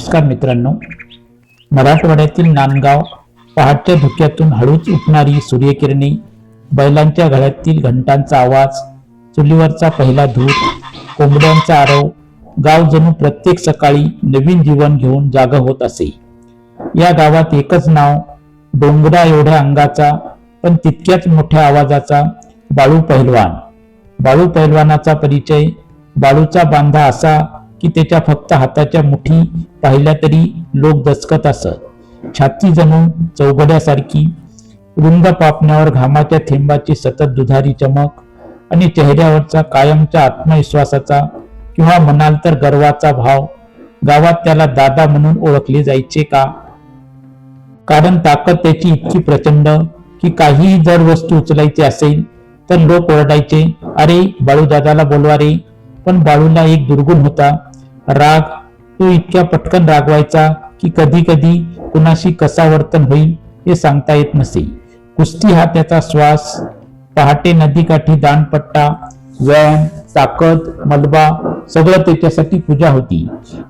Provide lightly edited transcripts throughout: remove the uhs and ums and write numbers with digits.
नमस्कार मित्रांनो, मराठवाड्यातील नांदगाव पहाटच्या धुक्यातून हळूच उठणारी सूर्यकिरणे, बैलांच्या गळ्यातील घंटांचा आवाज, चुलीवरचा पहिला धूर, कोंबड्यांचा आरव, गाव जणू प्रत्येक सकाळी नवीन जीवन घेऊन जागा होत असे। या गावात एकच नाव, डोंगरा एवढ्या अंगाचा पण तितक्याच मोठ्या आवाजाचा, बाळू पहिलवान। बाळू पहिलवानाचा परिचय, बाळूचा बांधा असा की त्याच्या फक्त हाताच्या मुठी पाहिल्या तरी लोक दचकत असत। छाती जणू चौघड्यासारखी, रुंद पापण्यावर घामाच्या थेंबाची सतत दुधारी चमक आणि चेहऱ्यावरचा कायमच्या आत्मविश्वासाचा किंवा म्हणाल तर गर्वाचा भाव। गावात त्याला दादा म्हणून ओळखले जायचे का? कारण ताकद त्याची इतकी प्रचंड की काहीही जर वस्तू उचलायची असेल तर लोक ओरडायचे, अरे बाळू दादाला बोलवा रे। पण बाळूला एक दुर्गुण होता, राग। तो इतक्या पटकन रागवायचा की कधी कधी कुणाशी कसा वर्तन होईल हे सांगता येत नसे। कुस्ती हा त्याचा श्वास। पहाटे नदीकाठी दांडपट्टा, व्यायाम, ताकद, मलबा सगळं त्याच्यासाठी पूजा होती।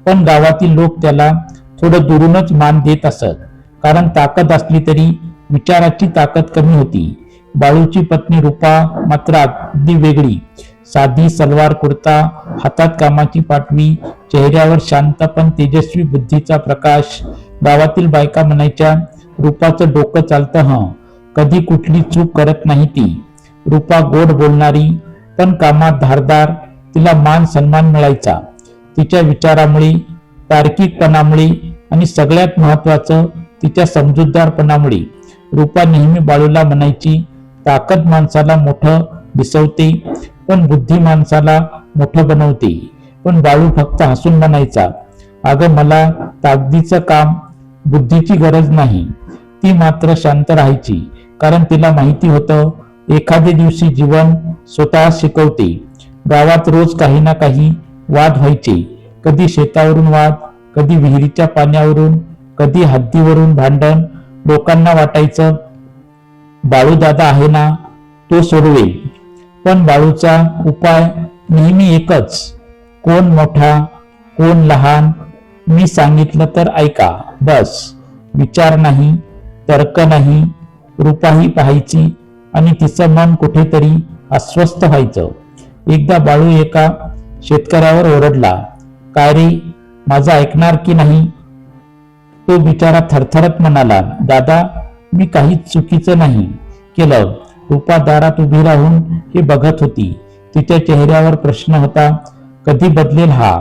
पण गावातील लोक त्याला थोडं दुरूनच मान देत असत, कारण ताकद असली तरी विचाराची ताकद कमी होती। बाळूची पत्नी रूपा मात्र अगदी वेगळी। साधी सलवार कुर्ता, हातात कामाची पाटवी, चेहऱ्यावर शांत पण तेजस्वी बुद्धीचा प्रकाश। गावातील बायका म्हणायच्या, रूपाचं डोकं चालतं हं, कधी कुठली चूक करत नाही ती। रूपा गोड बोलणारी पण कामात धारदार, तिला मान सन्मान मिळायचा तिच्या विचारामुळे, तार्किकपणामुळे आणि सगळ्यात महत्वाचं तिच्या समजूतदारपणामुळे। रूपा नेहमी बाळूला म्हणायची, ताकद माणसाला मोठं दिसवते पण बुद्धी माणसाला मोठं बनवते। पण बाळू फक्त हसून म्हणायचा, अगं मला ताकदीचं काम, बुद्धीची गरज नाही। ती मात्र शांत राहायची, कारण तिला माहिती होतं एखाद्या दिवशी जीवन स्वतः शिकवते। गावात रोज काही ना काही वाद व्हायचे, कधी शेतावरून वाद, कधी विहिरीच्या पाण्यावरून, कधी हद्दीवरून भांडण। लोकांना वाटायचं बाळू दादा आहे ना, तो सोडवेल। पण बाळूचा उपाय नेहमी एकच, कोण मोठा कोण लहान, मी सांगितलं तर ऐका बस। विचार नाही, तर्क नाही। रूपाही पाहायची आणि तिचं मन कुठेतरी अस्वस्थ व्हायचं। एकदा बाळू एका शेतकऱ्यावर ओरडला, काय रे, माझं ऐकणार की नाही? तो बिचारा थरथरत म्हणाला, दादा मी काहीच चुकीचं नाही केलं। रूपा दारात उभी राहून हे बघत होती, तिच्या चेहऱ्यावर प्रश्न होता, कधी बदलेल हा?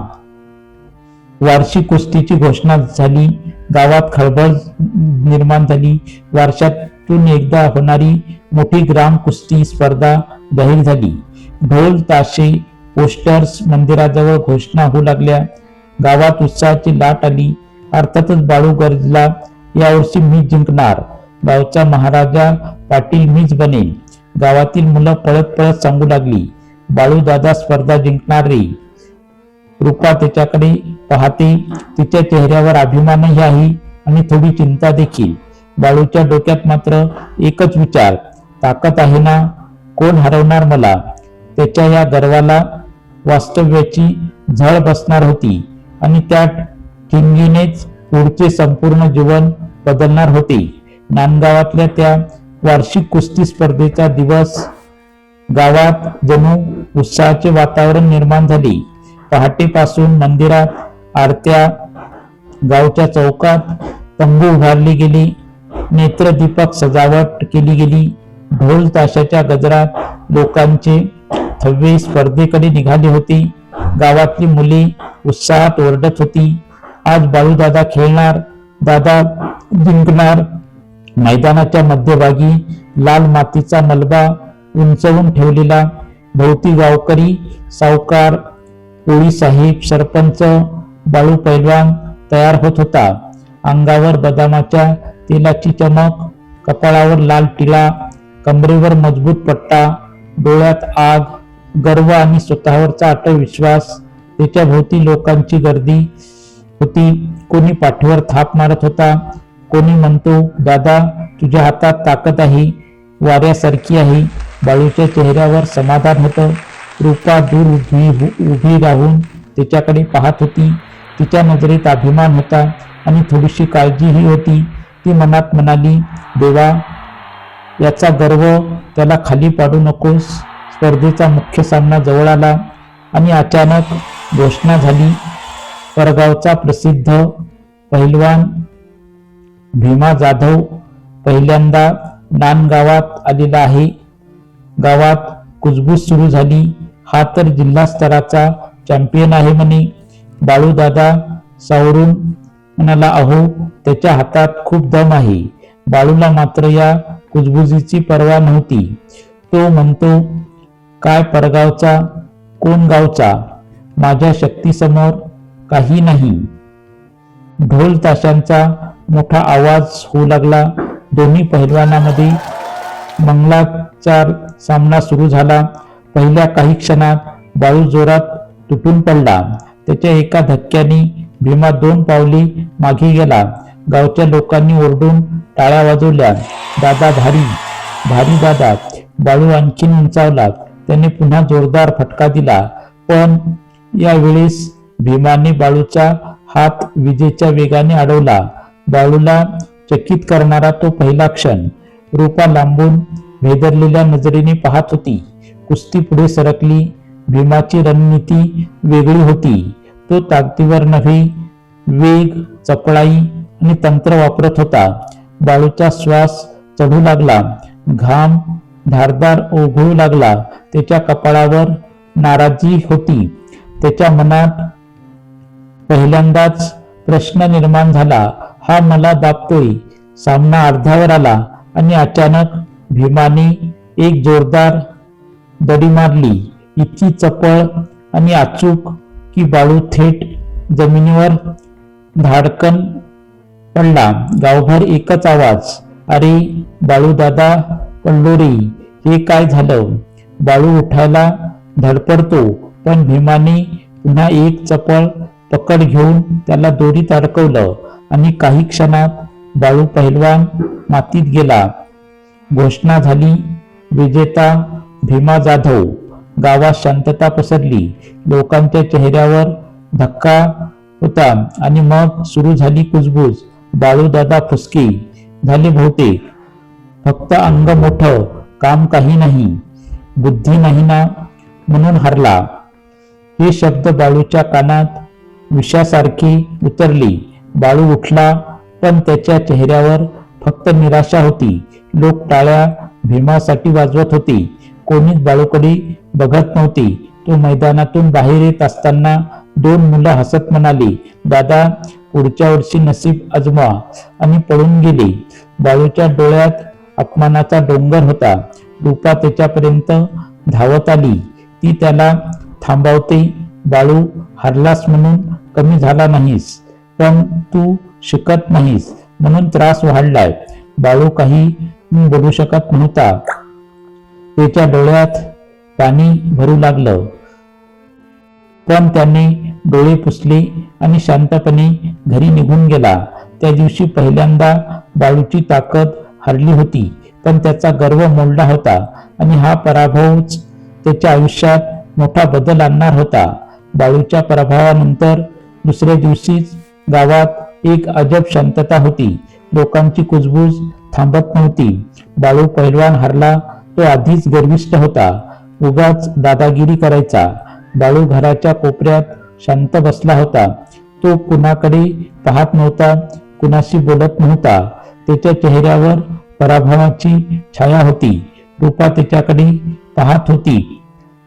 वार्षिक कुस्तीची घोषणा झाली, गावात खळबळ निर्माण झाली। वर्षातून एकदा होणारी मोठी ग्राम कुस्ती स्पर्धा जाहीर झाली। ढोल ताशे, पोस्टर्स, मंदिराजवळ घोषणा होऊ लागल्या। गावात उत्साहाची लाट आली। अर्थातच बाळू गरजला, यावर्षी मीच जिंकणार, गावचा महाराजा पाटील मीच बनेल। गावातील मुलं पळत पळत सांगू लागली, बाळू दादा स्पर्धा जिंकणार रे। रूपा त्याच्याकडे पाहते, तिच्या चेहऱ्यावर अभिमानही आहे आणि थोडी चिंता देखील। बाळूच्या डोक्यात मात्र एकच विचार, ताकद आहे ना, कोण हरवणार मला? त्याच्या या गर्वाला वास्तव्याची झळ बसणार होती आणि त्या ठिणगीनेच पुढचे संपूर्ण जीवन बदलणार होते। नांदगावातल्या त्या वार्षिक कुस्ती स्पर्धेचा दिवस, गावात जणू उत्साहाचे वातावरण निर्माण झाले। पहाटेपासून मंदिरात आरत्या, गावच्या चौकात तंबू उभारले गेले, नेत्रदीपक सजावट केली गेली। ढोल ताशाच्या गजरात लोकांचे थव्वे स्पर्धेकडे निघाले होते। गावातली मुले उत्साहात ओरडत होती, आज बाळू दादा खेळणार, दादा जिंकणार। मैदानाच्या मध्यभागी लाल मातीचा मलबा उंचवून ठेवलेला, भोवती गावकरी, सावकार, कोळी साहेब, सरपंच। बाळू पैलवान तयार होत होता। अंगावर बदामाच्या तेलाची चमक, कपाळावर लाल टिळा, कमरेवर मजबूत पट्टा, डोळ्यात आग, गर्व आणि स्वतःवरचा अटळ विश्वास। त्याच्या भोवती लोकांची गर्दी होती। कोणी पाठीवर थाप मारत होता, कोणी म्हणतो, दादा तुझ्या हातात ताकद आहे, वाऱ्यासारखी आहे। बाळूच्या चेहऱ्यावर समाधान होतं। रूपा दूर उभी राहून त्याच्याकडे पाहत होती। तिच्या नजरेत अभिमान होता आणि थोडीशी काळजीही होती. ती मनात म्हणाली, देवा, याचा गर्व त्याला खाली पाडू नकोस. स्पर्धेचा मुख्य सामना जवळ आला आणि अचानक घोषणा झाली. परगावचा प्रसिद्ध पहिलवान भीमा जाधव पहिल्यांदा नांदगावात आलेला आहे. गावात कुजबूज सुरू झाली. हा तर जिल्हा स्तराचा चॅम्पियन आहे म्हणे. बाळूदादा सावरून म्हणाला, अहो, त्याच्या हातात खूप दम आहे. बाळूला मात्र या कुजबुजीची पर्वा नव्हती. तो म्हणतो, काय परगावचा, कोण गावचा, माझ्या शक्तीसमोर काही नाही. ढोल ताशांचा मोठा आवाज होऊ लागला. दोन्ही पहिलवानांमध्ये मंगलाचार सामना सुरू झाला. पहिल्या काही क्षणात बाळू जोरात तुटून पडला. त्याच्या एका धक्क्याने भीमा 2 पावले मागे गेला. गावच्या लोकांनी ओरडून टाळ्या वाजवल्या. दादा, भारी भारी दादा. बाळू आणखीन उंचावला. त्याने पुन्हा जोरदार फटका दिला, पण यावेळेस भीमाने बाळूचा हात विजेच्या वेगाने अडवला. बाळूला चकित करणारा तो पहिला क्षण. रूपा लांबून भेदरलेल्या नजरेने पाहत होती. कुस्ती पुढे सरकली. भीमाची रणनीती वेगळी होती. तो ताकदीवर नव्हे, वेग, चपळाई आणि तंत्र वापरत होता. बाळूचा श्वास चढू लागला. घाम धारदार ओघळू लागला. त्याच्या कपाळावर नाराजी होती. त्याच्या मनात पहिल्यांदाच प्रश्न निर्माण झाला, हा मला दाबतोय. सामना अर्ध्यावर आला आणि अचानक भीमाने एक जोरदार दडी मारली. इतकी चपळ आणि अचूक की बाळू थेट जमिनीवर धाडकन पडला. गावभर एकच आवाज, अरे बाळू दादा, पडलो रे, हे काय झालं? बाळू उठायला धडपडतो, पण भीमाने पुन्हा एक चपळ पकड घेऊन त्याला दोरीत अडकवलं आणि काही क्षणात बाळू पहिलवान मातीत गेला. घोषणा झाली, विजेता भीमा जाधव. गावात शांतता पसरली. लोकांच्या चेहऱ्यावर धक्का होता आणि मग सुरू झाली कुजबूज. बाळू दादा फुसके झाले बहुतेक. फक्त अंग मोठं, काम काही नाही, बुद्धी नाही ना, म्हणून हरला. हे शब्द बाळूच्या कानात विषासारखे उतरले. बाळू उठला, पण त्याच्या चेहऱ्यावर फक्त निराशा होती. लोक टाळ्या भीमासाठी वाजवत होते. कोणीच बाळूकडे बघत नव्हते. तो मैदानातून बाहेर येत असताना 2 मुलं हसत म्हणाले, दादा, पुढच्या वर्षी नसीब आजमा, आणि पळून गेले. बाळूच्या डोळ्यात अपमानाचा डोंगर होता. रूपा त्याच्यापर्यंत धावत आली. ती त्याला थांबवते. बाळू, हरलास म्हणून कमी झाला नाहीस, पण तू शिकत नाहीस म्हणून त्रास वाढलाय. बाळू काही बोलू शकत नव्हता. त्याच्या डोळ्यात पाणी भरू लागलं, पण त्याने डोळे पुसले आणि शांतपणे घरी निघून गेला. त्या दिवशी पहिल्यांदा बाळूची ताकद हरली होती, पण त्याचा गर्व मोडला होता आणि हा पराभवच त्याच्या आयुष्यात मोठा बदल आणणार होता. बाळूच्या पराभवानंतर दुसऱ्या दिवशीच गावात एक अजब शांतता होती. लोकांची कुजबूज थांबत नव्हती. बाळू पहिलवान हरला. तो आधीच गर्विष्ठ होता. उगाच दादागिरी करायचा. बाळू घराच्या कोपऱ्यात शांत बसला होता. तो कुणाकडे पाहत नव्हता, कुणाशी बोलत नव्हता. त्याच्या चेहऱ्यावर पराभवाची छाया होती. रूपा त्याच्याकडे पाहत होती.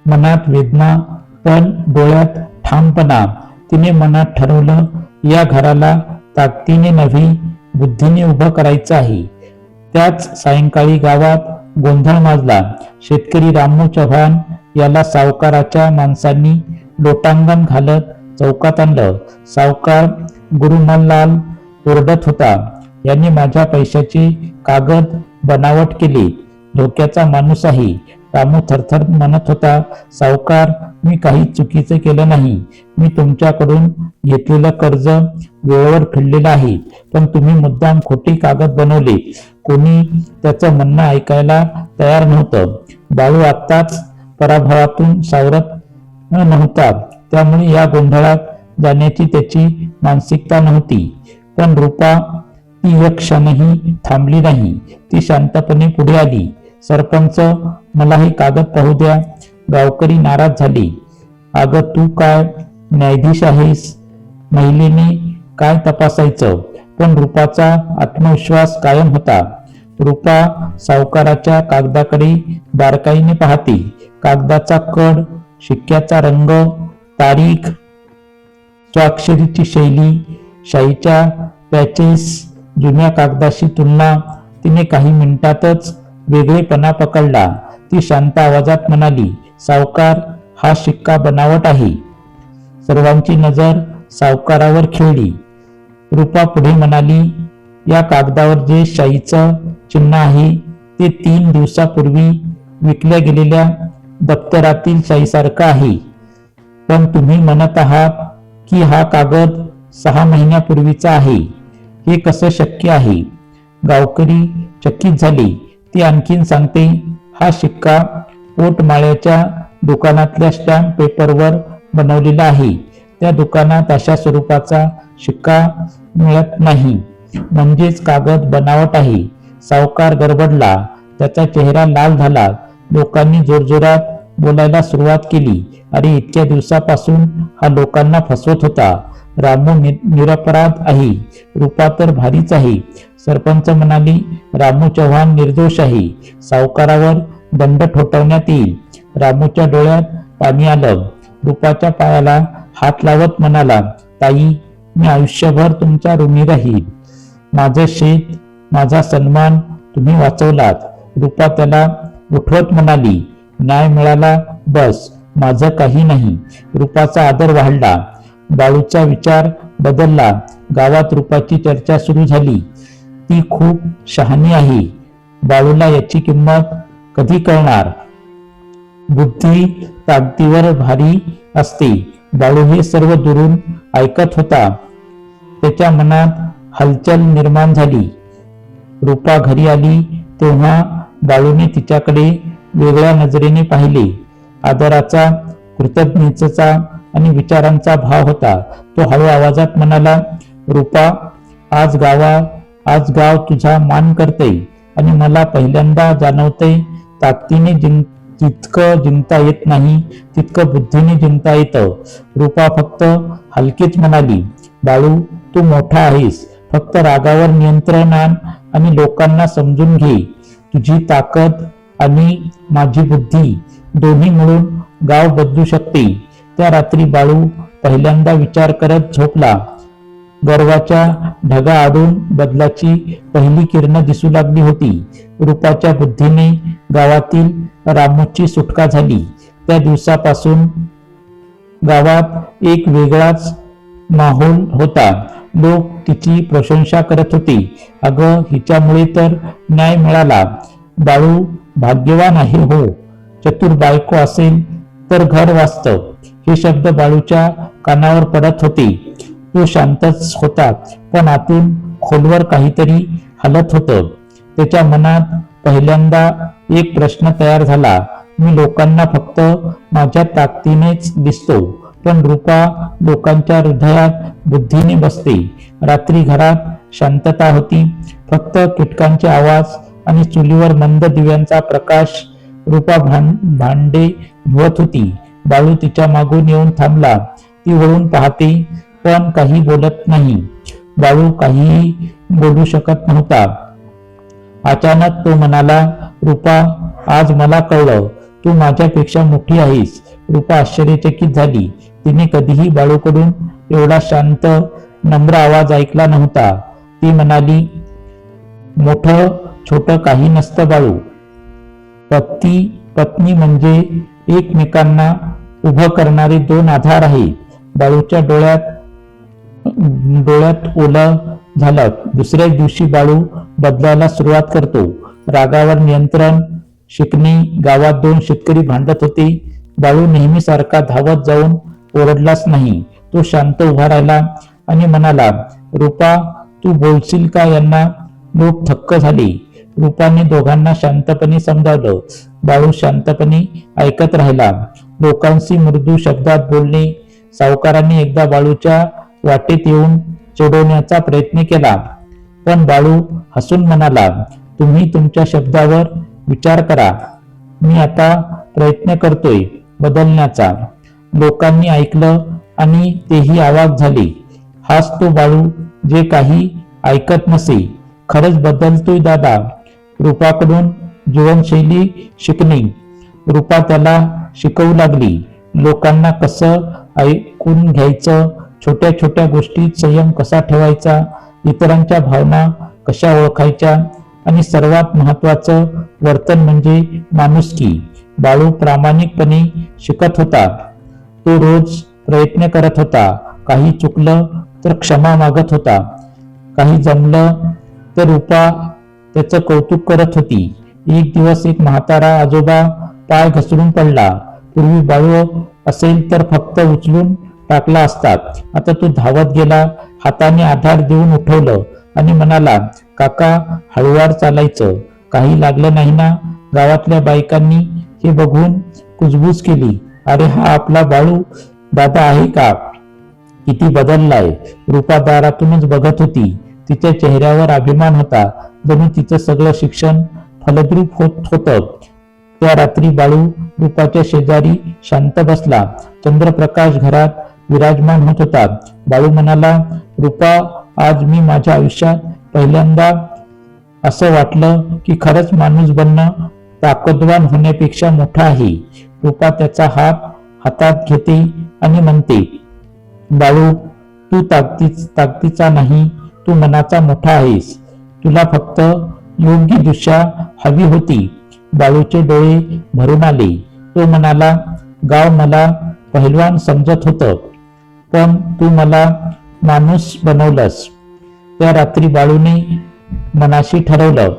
मनात वेदना, पण डोळ्यात ठामपणा. तिने मनात ठरवलं, या घराला ताकदीने नव्हे, बुद्धीने उभं करायचं आहे. त्याच सायंकाळी गावात गोंधळ माजला. शेतकरी रामू चव्हाण याला सावकाराच्या माणसांनी लोटांगण घालत चौकात आणलं. सावकार गुरुमनलाल ओरडत होता, यांनी माझ्या पैशाचे कागद बनावट केले, धोक्याचा माणूस आहे. रामू थरथर म्हणत होता, सावकार, मी काही चुकीचं केलं नाही. मी तुमच्याकडून घेतलेलं कर्ज वेळेवर फेडलेलं आहे, पण तुम्ही मुद्दाम खोटे कागद बनवले. कोणी त्याचं म्हणणं ऐकायला तयार नव्हतं. बाळू आत्ताच पराभवातून सावरत नव्हता, त्यामुळे या गोंधळात जाण्याची त्याची मानसिकता नव्हती. पण रूपा ती एक क्षणही थांबली नाही. ती शांतपणे पुढे आली. सरपंच, मला हे कागद पाहू द्या. गावकरी नाराज झाले. अगं तू काय न्यायाधीश आहेस? महिलेने काय तपासायचं? पण रूपाचा आत्मविश्वास कायम होता. रूपा सावकाराच्या कागदाकडे बारकाईने पाहते. कागदाचा कड, शिक्क्याचा रंग, तारीख, स्वाक्षरीची शैली, शाईच्या पॅचेस, जुन्या कागदाशी तुलना. तिने काही मिनिटातच वेगळेपणा पकडला. ती शांत आवाजात म्हणाली, सावकार, हा शिक्का बनावट आहे. सर्वांची नजर सावकारावर खिळली. रूपा पुढे म्हणाली, या कागदावर जे शाईचं चिन्ह आहे ते 3 दिवसापूर्वी विकल्या गेलेल्या दप्तरातील शाईसारखं आहे. पण तुम्ही म्हणत आहात की हा कागद 6 महिन्यापूर्वीचा आहे. हे कसं शक्य आहे? गावकरी चकित झाले. ती आणखीन सांगते, हा शिक्का पोटमाळ्याच्या दुकानातल्या स्टॅम्प पेपरवर बनवलेला आहे. त्या दुकानात अशा स्वरूपाचा शिक्का मिळत नाही. म्हणजेच कागद बनावट आहे. सावकार गडबडला. त्याचा चेहरा लाल झाला. लोकांनी जोरजोरात बोलायला सुरुवात केली. अरे, इतक्या दिवसापासून हा लोकांना फसवत होता. रामू निरपराध आहे. रूपा तर भारीच आहे. सरपंच म्हणाले, रामू चव्हाण निर्दोष आहे. सावकारावर दंड ठोठावण्यात येईल. रामूच्या डोळ्यात पाणी आलं. रूपाच्या पायाला हात लावत म्हणाला, ताई, मी आयुष्यभर तुमच्या ऋणी राहील. माझं शेत, माझा सन्मान तुम्ही वाचवलात. रूपा त्याला उठवत म्हणाली, न्याय मिळाला बस, माझं काही नाही. रूपाचा आदर वाढला. बाळूचा विचार बदलला. गावात रूपाची चर्चा सुरू झाली. ती खूप शहाणी आहे. बाळूला याची किंमत कधी कळणार? बुद्धी ताकदीवर भारी असते. बाळू हे सर्व दुरून ऐकत होता. त्याच्या मनात हलचल निर्माण झाली. रूपा घरी आली तेव्हा बाळूने तिच्याकडे वेगळ्या नजरेने पाहिले. आदराचा, कृतज्ञतेचा आणि विचारांचा भाव होता. तो हळू आवाजात म्हणाला, रूपा, आज गाव तुझा मान करते आणि मला पहिल्यांदा जाणवतंय, ताकदीने जितकं जिंकता येत नाही तितकं बुद्धीने जिंकता येतं. रूपा फक्त हलकीच म्हणाली, बाळू, तू मोठा आहेस. फक्त रागावर नियंत्रण आण आणि लोकांना समजून घे. तुझी ताकद आणि माझी बुद्धी दोन्ही मिळून गाव बदलू शकते. त्या रात्री बाळू पहिल्यांदा विचार करत झोपला. गर्वाच्या ढगा आडून बदलाची पहिली किरणं दिसू लागली होती. रूपाच्या बुद्धीने गावातील रामूची सुटका झाली. त्या दिवसापासून गावात एक वेगळाच माहोल होता. लोक तिची प्रशंसा करत होते. अगं, हिच्यामुळे तर न्याय मिळाला. बाळू भाग्यवान आहे हो. चतुर बायको असेल तर घर वाचतं. हे शब्द बाळूच्या कानावर पडत होते. तो शांतच होता, पण आतून खोलवर काहीतरी हलत होतं. त्याच्या मनात पहिल्यांदा एक प्रश्न तयार झाला. मी लोकांना फक्त माझ्या ताकदीनेच दिसतो, पण रूपा लोकांच्या हृदयात बुद्धीने बसते. रात्री घरात शांतता होती. फक्त कीटकांचे आवाज आणि चुलीवर मंद दिव्यांचा प्रकाश. रूपा भांडे धुवत होती. बाळू तिच्या मागून येऊन थांबला. ती वळून पाहते, पण काही बोलत नाही. बाळू काहीही बोलू शकत नव्हता. अचानक तो म्हणाला, रूपा, आज मला कळलं, तू माझ्यापेक्षा मोठी आहेस. रूपा आश्चर्यचकित झाली. तिने कधीही बाळूकडून एवढा शांत, नम्र आवाज ऐकला नव्हता. ती म्हणाली, मोठं छोटं काही नसतं बाळू. पत्नी म्हणजे एकमेकांना उभं करणारे 2 आधार आहेत. बाळूच्या डोळ्यात ओलं झालं. दुसऱ्याच दिवशी बाळू बदलायला सुरुवात करतो. रागावर नियंत्रण शिकणे. गावात 2 शेतकरी भांडत होते. बाळू नेहमीसारखा धावत जाऊन ओरडलाच नाही. तो शांत उभा राहिला आणि म्हणाला, रूपा, तू बोलशील का यांना? लोक थक्क झाले. रूपाने दोघांना शांतपणे समजावलं. बाळू शांतपणे ऐकत राहिला. लोकांशी मृदू शब्दात बोलणे, सावकारांनी एकदा बाळूच्या वाटेत येऊन चिडवण्याचा प्रयत्न केला, पण बाळू हसून म्हणाला, तुम्ही तुमच्या शब्दावर विचार करा. मी आता प्रयत्न करतोय बदलण्याचा. लोकांनी ऐकलं आणि तेही अवाक झाले. हाच तो बाळू जे काही ऐकत नसे. खरंच बदलतोय दादा. रूपाकडून जीवनशैली शिकणे. रूपा त्याला शिकवू लागली. लोकांना कसं ऐकून घ्यायचं, छोट्या छोट्या गोष्टीत संयम कसा ठेवायचा, इतरांच्या भावना कशा ओळखायच्या आणि सर्वात महत्वाचं वर्तन म्हणजे माणुसकी. बाळू प्रामाणिकपणे शिकत होता. तो रोज प्रयत्न करत होता. काही चुकलं तर क्षमा मागत होता. काही जमलं तर रूपा त्याचं कौतुक करत होती. एक दिवस एक म्हातारा आजोबा पाय घसरून पडला. पूर्वी बाळू असेल तर फक्त उचलून टाकला असतात. आता तो धावत गेला, हाताने आधार देऊन उठवलं आणि म्हणाला, काका हळूवार चालायचं, काही लागलं नाही ना. गावातल्या बायकांनी हे बघून कुजबूज केली. अरे हा आपला बाळू दादा आहे का? किती बदललाय. रूपा दारातूनच बघत होती. तिच्या चेहऱ्यावर अभिमान होता, जणू तिचं सगळं शिक्षण फलद्रूप होत होतं. त्या रात्री बाळू रूपाच्या शेजारी शांत बसला. चंद्रप्रकाश घरात विराजमान होत होता. बाळू म्हणाला, रूपा आज मी माझ्या आयुष्यात पहिल्यांदा असं वाटलं की खरंच माणूस बनणं ताकदवान होण्यापेक्षा मोठं आहे. रूपा त्याचा हात हातात घेते आणि म्हणते, बाळू तू ताकदीचा नाही, तू मनाचा मोठा आहेस. तुला फक्त योग्य दिशा हवी होती. बाळूचे डोळे भरून आले. तो म्हणाला, गाव मला पहिलवान समजत होतं, पण तू मला माणूस बनवलंस. त्या रात्री बाळूने मनाशी ठरवलं,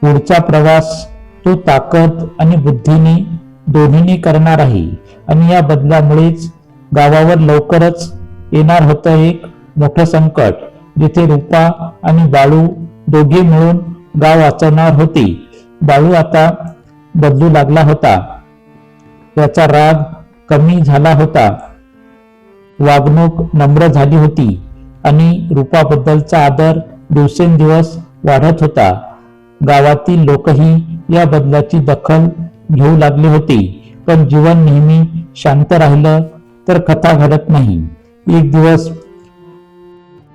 पुढचा प्रवास तो ताकद आणि बुद्धीने दोन्हीने करणार आहे. आणि या बदलामुळेच गावावर लवकरच येणार होतं एक मोठं संकट, जिथे रूपा आणि बाळू दोघे मिळून गाव वाचवणार होते. बाळू आता बदलू लागला होता. त्याचा राग कमी झाला होता, वागणूक नम्र झाली होती आणि रूपाबद्दलचा आदर दिवसेंदिवस वाढत होता. गावातील लोकही या बदलाची दखल घेऊ लागले होते. पण जीवन नेहमी शांत राहिलं तर कथा घडत नाही. एक दिवस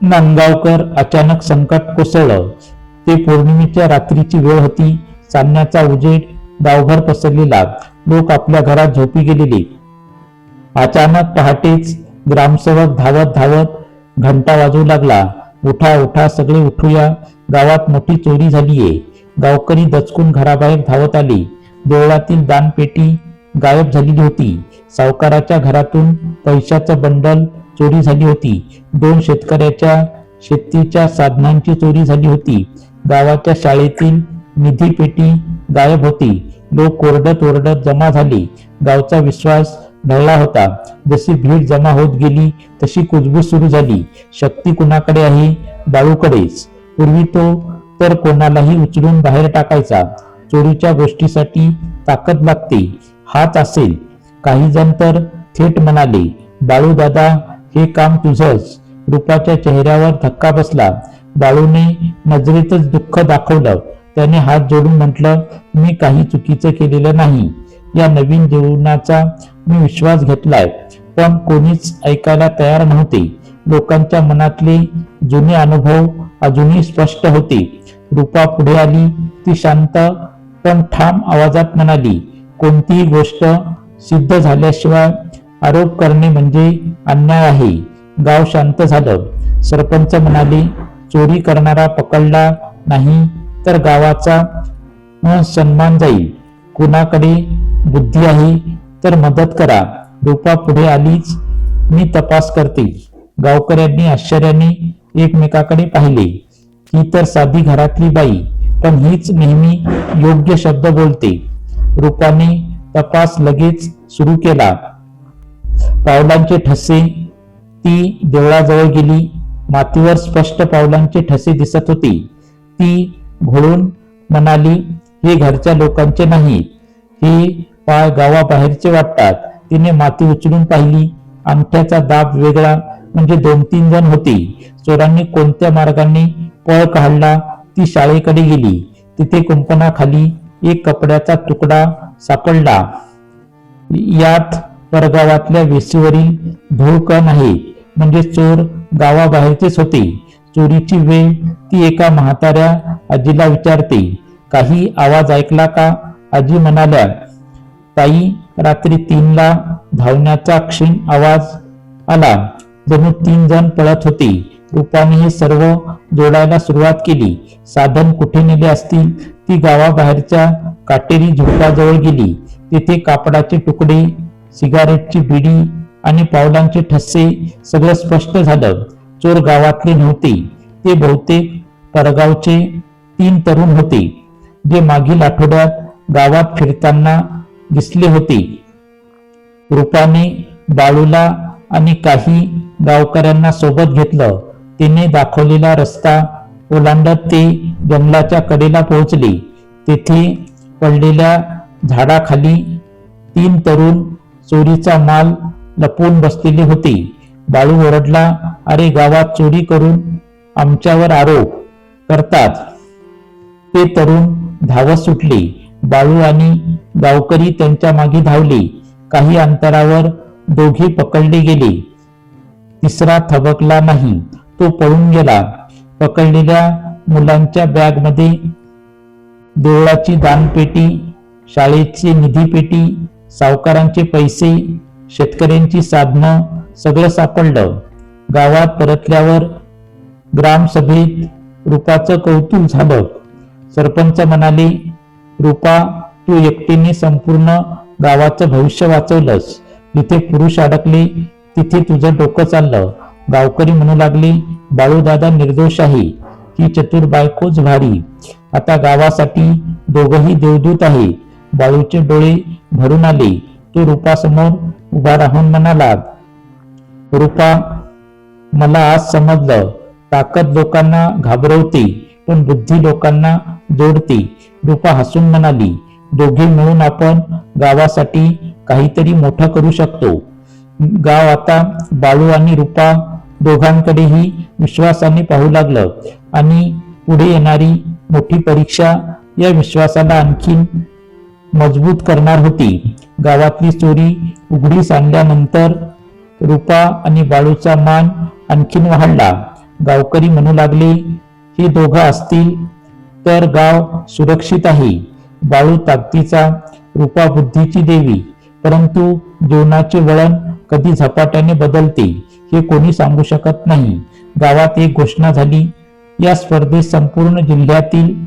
नांदगावकर अचानक संकट कोसळलं. ते पौर्णिमेच्या रात्रीची वेळ होती. चांदण्याचा उजेड गावभर पसरलेला. लोक आपल्या घरात झोपी गेलेले. अचानक पहाटेच ग्रामसेवक धावत धावत घंटा वाजवू लागला. उठा उठा, सगळे उठूया, गावात मोठी चोरी झालीये. गावकरी दचकून घराबाहेर धावत आले. देवळातील दानपेटी गायब झालेली होती. सावकाराच्या घरातून पैशाचं बंडल चोरी झाली होती. 2 शेतकऱ्याच्या शेतीच्या साधनांची चोरी झाली होती. गावाच्या शाळेतील निधी पेटी गायब होती. लोक ओरडत ओरडत जमा झाले. गावचा विश्वास ढळला होता. जशी भीड जमा होत गेली तशी कुजबूज सुरू झाली. शक्ती कुणाकडे आहे? बाळूकडेच. पूर्वी तो तर कोणालाही उचलून बाहेर टाकायचा. चोरीच्या गोष्टीसाठी ताकद लागते, हाच असेल. काही जण तर थेट म्हणाले, बाळू दादा हे काम तुझंच. रूपाच्या चेहऱ्यावर धक्का बसला. बाळूने नजरेतच दुःख दाखवलं. त्याने हात जोडून म्हटलं, मी काही चुकीचं केलेलं नाही. या नवीन जीवनाचा मी विश्वास घेतलाय. पण कोणीच ऐकायला तयार नव्हते. लोकांच्या मनातले जुने अनुभव अजूनही स्पष्ट होते. रूपा पुढे आली. ती शांत पण ठाम आवाजात म्हणाली, कोणतीही गोष्ट सिद्ध झाल्याशिवाय आरोप करणे म्हणजे अन्याय आहे. गाव शांत झालं. सरपंच म्हणाले, चोरी करणारा पकडला नाही तर गावाचा सन्मान जाईल. कुणाकडे बुद्धी आहे तर मदत करा. रूपा पुढे आलीच. मी तपास करते. गावकऱ्यांनी आश्चर्याने एकमेकाकडे पाहिले. ही तर साधी घरातली बाई, पण हीच नेहमी योग्य शब्द बोलते. रूपाने तपास लगेच सुरू केला. पावलांचे ठसे. ती देवळाजवळ गेली. मातीवर स्पष्ट पावलांचे ठसे दिसत होते. ती घोळून म्हणाली, हे घरच्या लोकांचे नाहीत. हे पाय गावाबाहेरचे वाटतात. तिने माती उचलून पाहिली. अंगठ्याचा दाब वेगळा म्हणजे 2-3 जण होते. चोरांनी कोणत्या मार्गाने पळ काढला ती शाळेकडे गेली. तिथे कुंपणाखाली एक कपड्याचा तुकडा सापडला. यात परगावातल्या वेशीवरील धूळ कण आहे, म्हणजे चोर गावाबाहेरचेच होते. चोरीची वेळ ती एका म्हाताऱ्या आजीला विचारते. काही आवाज ऐकला का? आजी म्हणाल्या, ताई, रात्री 3ला धावण्याचा क्षीण आवाज आला. जणू 3 जण पळत होते. रूपाने हे सर्व जोडायला सुरुवात केली. साधन कुठे नेले असतील? ती गावाबाहेरच्या काटेरी झुडपाजवळ गेली. तेथे कापडाचे तुकडे, सिगारेटची बिडी आणि पावलांचे ठसे सगळं स्पष्ट झालं. चोर गावातले नव्हते. ते बहुतेक परगावचे 3 तरुण होते, जे मागील आठवड्यात गावात फिरताना दिसले होते. रूपाने बाळूला आणि काही गावकऱ्यांना सोबत घेतलं. तिने दाखवलेला रस्ता ओलांडत ते जंगलाच्या कडेला पोहोचले. तेथे पडलेल्या झाडाखाली 3 तरुण चोरीचा माल लपवून बसलेले होते. बाळू ओरडला, अरे, गावात चोरी करून आमच्यावर आरोप करतात. ते तरुण धावत सुटले. बाळू आणि गावकरी त्यांच्या मागे धावले. काही अंतरावर दोघे पकडले गेले. तिसरा थबकला नाही. तो पळून गेला. पकडलेल्या मुलांच्या बॅगमध्ये देवळाची दानपेटी, शाळेची निधीपेटी, सावकारांचे पैसे, शेतकऱ्यांची साधनं सगळं सापडलं. गावात परतल्यावर ग्रामसभेत रूपाचं कौतुक झालं. सरपंच म्हणाले, रूपा, तू एकटीने संपूर्ण गावाचं भविष्य वाचवलंस. जिथे पुरुष अडकले तिथे तुझं डोकं चाललं. गावकरी म्हणू लागले, बाळूदादा निर्दोष आहे. ती चतुर बायकोच भारी. आता गावासाठी दोघंही देवदूत आहे. बाळूचे डोळे भरून आले. तो रूपासमोर उभा राहून म्हणाला, रूपा, मला आज समजलं, ताकद लोकांना घाबरवते पण बुद्धी लोकांना जोडते. रूपा हसून म्हणाली, दोघे मिळून आपण गावासाठी काहीतरी मोठं करू शकतो. गाव आता बाळू आणि रूपा दोघांकडेही विश्वासाने पाहू लागलं आणि पुढे येणारी मोठी परीक्षा या विश्वासाला आणखीन मजबूत करणार होती. गावातली चोरी उघडीस आणल्यानंतर रूपा आणि बाळूचा मान आणखीन वाढला. गावकरी म्हणू लागले, हे दोघं असतील तर गाव सुरक्षित आहे. बाळू ताकदीचा, रूपा बुद्धीची देवी. परंतु जीवनाचे वळण कधी झपाट्याने बदलते हे कोणी सांगू शकत नाही. गावात एक घोषणा झाली. या स्पर्धेत संपूर्ण जिल्ह्यातील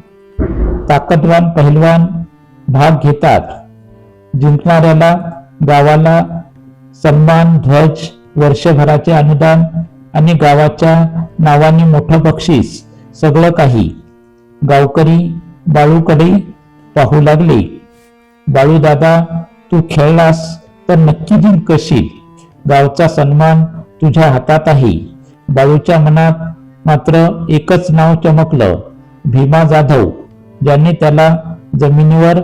ताकदवान पहिलवान भाग घेतात. जिंकणाऱ्याला गावाला सन्मान, ध्वज, वर्षभराचे अनुदान आणि गावाच्या नावाने मोठं बक्षीस, सगळं काही. गावकरी बाळूकडे पाहू लागले. बाळू दादा, तू खेळलास तर नक्की जिंकशील. गावचा सन्मान तुझ्या हातात आहे. बाळूच्या मनात मात्र एकच नाव चमकलं, भीमा जाधव, ज्याने त्याला जमिनीवर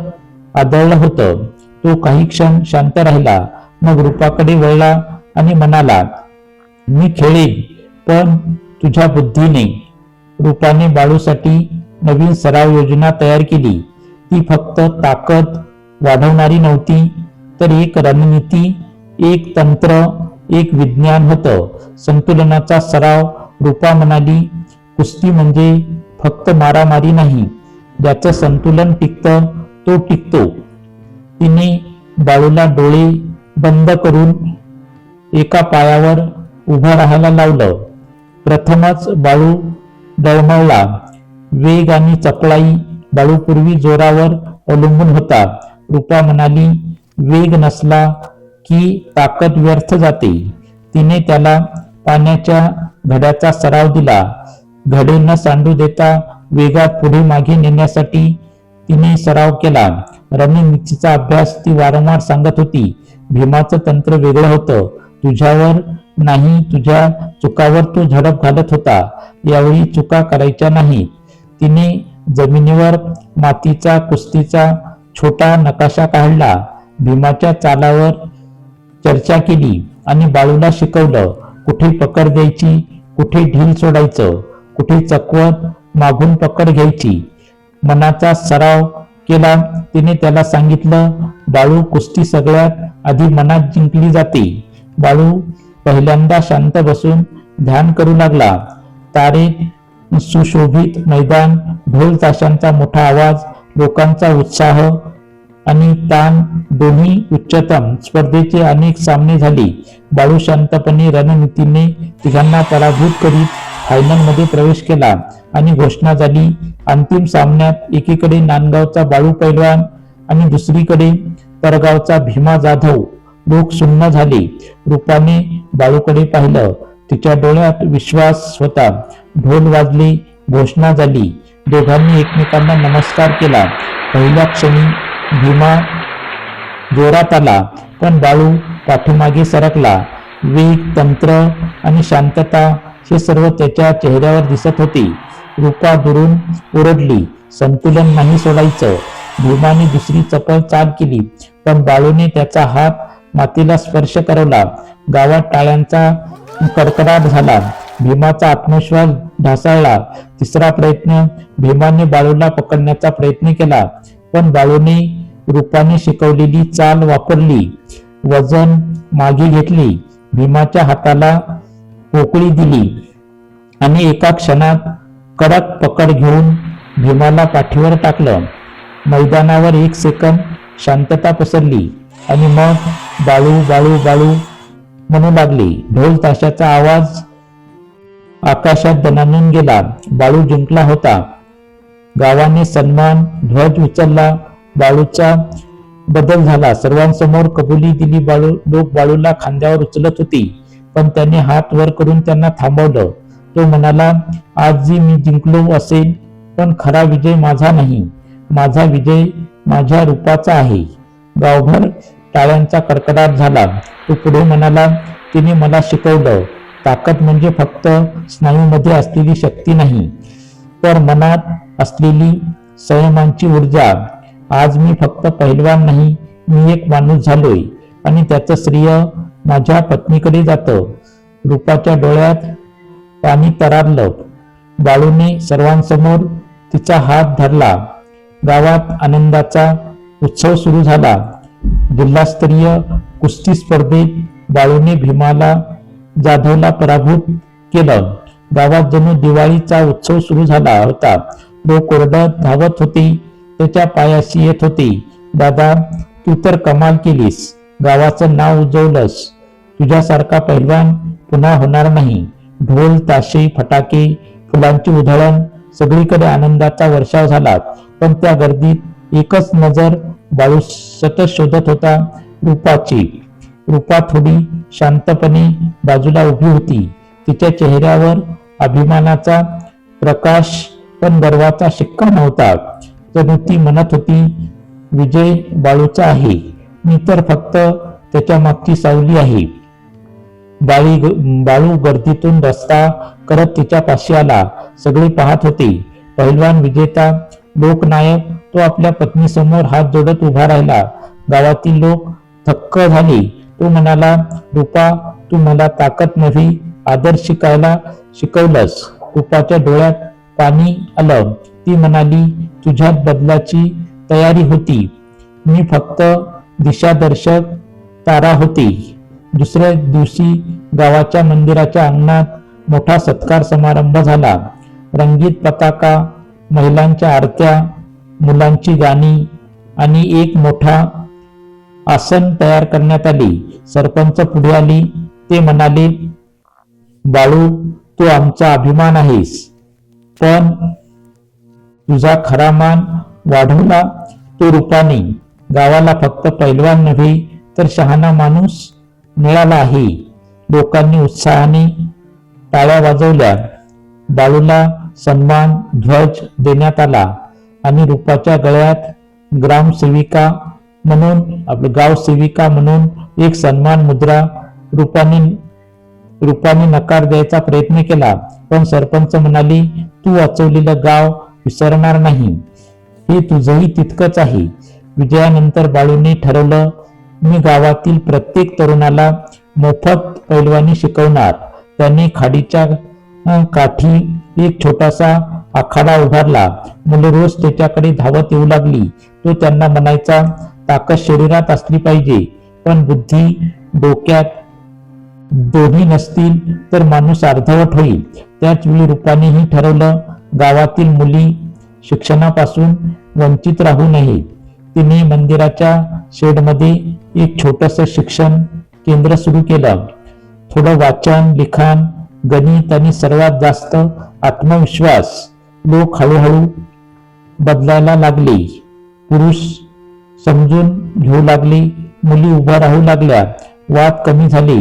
आदळलं होतं. तो काही क्षण शांत राहिला. मग रूपाकडे वळला आणि म्हणाला, मी खेळेन, पण तुझ्या बुद्धीने. रूपाने बाळूसाठी नवीन सराव योजना तयार केली. ती फक्त ताकद वाढवणारी नव्हती, तर एक रणनीती, एक तंत्र, एक विज्ञान होतं. संतुलनाचा सराव. रूपा म्हणाली, कुस्ती म्हणजे फक्त मारामारी नाही. ज्याचं संतुलन टिकतं तो टिकतो. तिने बाळूला डोळे बंद करून एका पायावर उभं राहायला लावलं. प्रथमच बाळू डळमळला. वेग आणि चपळाई बाळूपूर्वी जोरावर अवलंबून होता. रूपा म्हणाली, वेग नसला की ताकद व्यर्थ जाते. तिने त्याला पाण्याच्या घड्याचा सराव दिला. घडे न सांडू देता वेगात पुढे मागे नेण्यासाठी तिने सराव केला. रणनीतीचा अभ्यास ती वारंवार सांगत होती. भीमाचं तंत्र वेगळं होतं. तुझ्यावर नाही, तुझ्या चुकावर तो झडप घालत होता. यावेळी चुका करायच्या नाही. तिने जमिनीवर मातीचा कुस्तीचा छोटा नकाशा काढला. भीमाच्या चालावर चर्चा केली. आणि बाळूला शिकवलं कुठे पकड द्यायची, कुठे ढील सोडायचं, कुठे चकवत मागून पकड घ्यायची. मनाचा सराव केला. तिने त्याला सांगितलं, बाळू, कुस्ती सगळ्यात आधी मनात जिंकली जाते. बाळू पहिल्यांदा शांत बसून ध्यान करू लागला. तारे, सुशोभित मैदान, ढोल ताशांचा मोठा आवाज, लोकांचा उत्साह आणि ताण दोन्ही उच्चतम. स्पर्धेचे अनेक सामने झाले. बाळू शांतपणे रणनीतीने तिघांना पराभूत करीत फायनलमध्ये प्रवेश केला आणि घोषणा झाली. अंतिम सामन्यात एकीकडे नांदगावचा बाळू पैलवान आणि दुसरीकडे तरगावचा भीमा जाधव. लोक सुन्न झाले. रूपाने बाळूकडे पाहिलं. तिच्या डोळ्यात विश्वास होता. ढोल वाजले, घोषणा झाली. दोघांनी एकमेकांना नमस्कार केला. पहिल्या क्षणी भीमा जोरात आला, पण बाळू पाठीमागे सरकला. वेग, तंत्र आणि शांतता हे सर्व त्याच्या चेहऱ्यावर दिसत होते. रूपा दुरून ओरडली, संतुलन नाही सोडायचं. भीमाने दुसरी चपळ चाल केली, पण बाळूने त्याचा हात मातीला स्पर्श करवला. गावात टाळ्यांचा कडकडाट झाला. भीमाचा आत्मविश्वास ढासळला. तिसरा प्रयत्न. भीमाने बाळूला पकडण्याचा प्रयत्न केला, पण बाळूने रूपाने शिकवलेली चाल वापरली. वजन मागे घेतली, भीमाच्या हाताला पोकळी दिली आणि एका क्षणात कडक पकड घेऊन भीमाला पाठीवर टाकलं. मैदानावर एक सेकंद शांतता पसरली आणि मग बाळू बाळू बाळू म्हणू लागले. ढोल ताशाचा आवाज आकाशात दणाणून गेला. बाळू जिंकला होता. गावाने सन्मान ध्वज उचलला. बाळूचा बदल झाला. सर्वांसमोर कबुली दिली. लोक बाळूला खांद्यावर उचलत होती, पण त्याने हात वर करून त्यांना थांबवलं. तो म्हणाला, आजही मी जिंकलो असेल, पण खरा विजय माझा नाही. माझा विजय माझ्या रूपाचा आहे. गावभर टाळ्यांचा कडकडाट झाला. तो पुढे म्हणाला, तिने मला शिकवलं, ताकद म्हणजे फक्त स्नायूमध्ये असलेली शक्ती नाही, तर मनात असलेली संयमांची ऊर्जा. आज मी फक्त पैलवान नाही, मी एक माणूस झालोय आणि त्याचं श्रेय माझ्या पत्नीकडे जातं. रूपाच्या डोळ्यात पाणी तरारलं. बाळूने सर्वांसमोर तिचा हात धरला. गावात आनंदाचा उत्सव सुरू झाला. जिल्हास्तरीय कुस्ती स्पर्धेत बाळूने भीमाला जाधवला पराभूत केलं. गावात जणू दिवाळीचा उत्सव सुरू झाला होता. लोक ओरडत धावत होते, त्याच्या पायाशी येत होते. दादा, तू तर कमाल केलीस, गावाचं नाव उजवलंस. तुझ्यासारखा पैलवान पुन्हा होणार नाही. ढोल, ताशे, फटाके, फुलांची उधळण, सगळीकडे आनंदाचा वर्षाव झाला. पण त्या गर्दीत एकच नजर बाळू सतत शोधत होता, रूपाची. रूपा थोडी शांतपणे बाजूला उभी होती. तिच्या चेहऱ्यावर अभिमानाचा प्रकाश, पण गर्वाचा शिक्का नव्हता. जणू ती म्हणत होती, विजय बाळूचा आहे, मी तर फक्त त्याच्या मागची सावली आहे. बाळू गर्दीतून रस्ता करत तिच्या पाशी आला. सगळे पाहत होते. पहिलवान, विजेता, लोकनायक. तो आपल्या पत्नीसमोर हात जोडत उभा राहिला. गावातील लोक थक्क झाले. तो म्हणाला, रूपा, तू मला ताकद नव्हे, आदर शिकायला शिकवलंस. रूपाच्या डोळ्यात पाणी आलं. ती म्हणाली, तुझ्यात बदलाची तयारी होती, मी फक्त दिशादर्शक तारा होते. दुसऱ्या दिवशी गावाच्या मंदिराच्या अंगणात मोठा सत्कार समारंभ झाला. रंगीत पताका, महिलांच्या आरत्या, मुलांची गाणी आणि एक मोठा आसन तयार करण्यात आले. सरपंच पुढे आले. ते म्हणाले, बाळू, तू आमचा अभिमान आहेस, पण तुझा खरा मान वाढवला तो रूपाने. गावाला फक्त पैलवान नव्हे, तर शहाणा माणूस मिळाला आहे. लोकांनी उत्साहाने टाळ्या वाजवल्या. बाळूला सन्मान ध्वज देण्यात आला आणि रूपाच्या गळ्यात ग्रामसेविका म्हणून गावसेविका म्हणून एक सन्मान मुद्रा. रूपाने नकार द्यायचा प्रयत्न केला, पण सरपंच म्हणाले, तू वाचवलेलं गाव विसरणार नाही, हे तुझंही तितकंच आहे. विजयानंतर बाळूने ठरवलं, मी गावातील प्रत्येक तरुणाला मोफत पैलवानी शिकवणार. त्याने खाडीच्या काठी एक छोटासा आखाडा उभारला. मुले रोज त्याच्याकडे धावत येऊ लागली. तो त्यांना म्हणायचा, ताकद शरीरात असली पाहिजे, पण बुद्धी डोक्यात दोन्ही नसतील तर माणूस अर्धवट होईल. त्याच वेळी रूपानेही ठरवलं, गावातील मुली शिक्षणापासून वंचित राहू नयेत. तिने मंदिराच्या शेडमध्ये एक छोटंसं शिक्षण केंद्र सुरू केलं. थोडं वाचन, लिखाण, गणित आणि सर्वात जास्त आत्मविश्वास. लोक हळूहळू बदलायला लागले. पुरुष समजून घेऊ लागले, मुली उभ्या राहू लागल्या, वाद कमी झाले,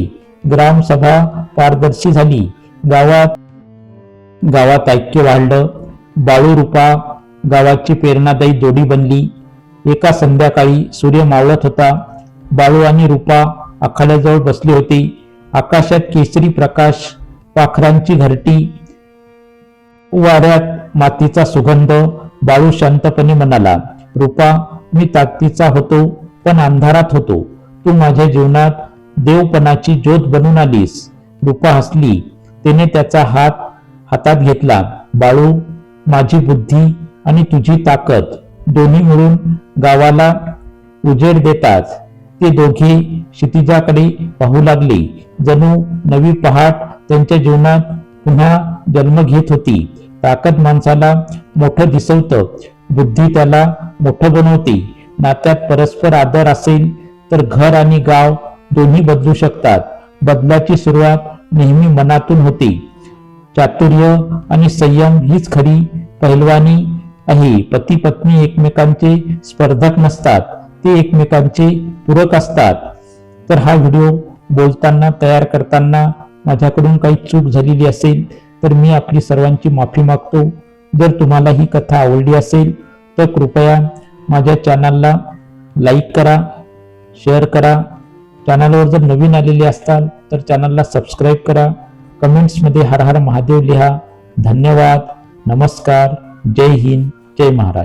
ग्रामसभा पारदर्शी झाली. गावात ऐक्य वाढलं. बाळू रूपा गावाची प्रेरणादायी जोडी बनली. एका संध्याकाळी सूर्य मावळत होता. बाळू आणि रूपा आखाड्याजवळ बसले होते. आकाशात केसरी प्रकाश, पाखरांची घरटी, वाऱ्यात मातीचा सुगंध. बाळू शांतपणे म्हणाला, रूपा, मी ताकदीचा होतो पण अंधारात होतो. तू माझ्या जीवनात देवपणाची ज्योत बनून आलीस. रूपा हसली. तिने त्याचा हात हातात घेतला. बाळू, माझी बुद्धी आणि तुझी ताकद दोन्ही मिळून गावाला उजेड देतात. ते दोघे क्षितिजाकडे पाहू लागले, जणू नवी पहाट त्यांच्या जीवनात पुन्हा जन्म घेत होती. ताकद माणसाला मोठं दिसवतं, बुद्धी त्याला मोठं बनवते. नात्यात परस्पर आदर असेल तर घर आणि गाव दोन्ही बदलू शकतात. बदलाची सुरुवात नेहमी मनातून होते. चातुर्य आणि संयम हीच खरी पहिलवानी आहे. पती पत्नी एकमेकांचे स्पर्धक नसतात, ते एकमेकांचे पूरक असतात. तर हा व्हिडिओ बोलताना, तयार करताना माझ्याकडून काही चूक झालेली असेल तर मी आपली सर्वांची माफी मागतो. जर तुम्हाला ही कथा आवडली असेल तर कृपया माझ्या चॅनलला लाईक करा, शेअर करा. चॅनलवर जर नवीन आलेले असताल तर चॅनलला सबस्क्राईब करा. कमेंट्समध्ये हर हर महादेव लिहा. धन्यवाद. नमस्कार. जय हिंद. जय महाराज.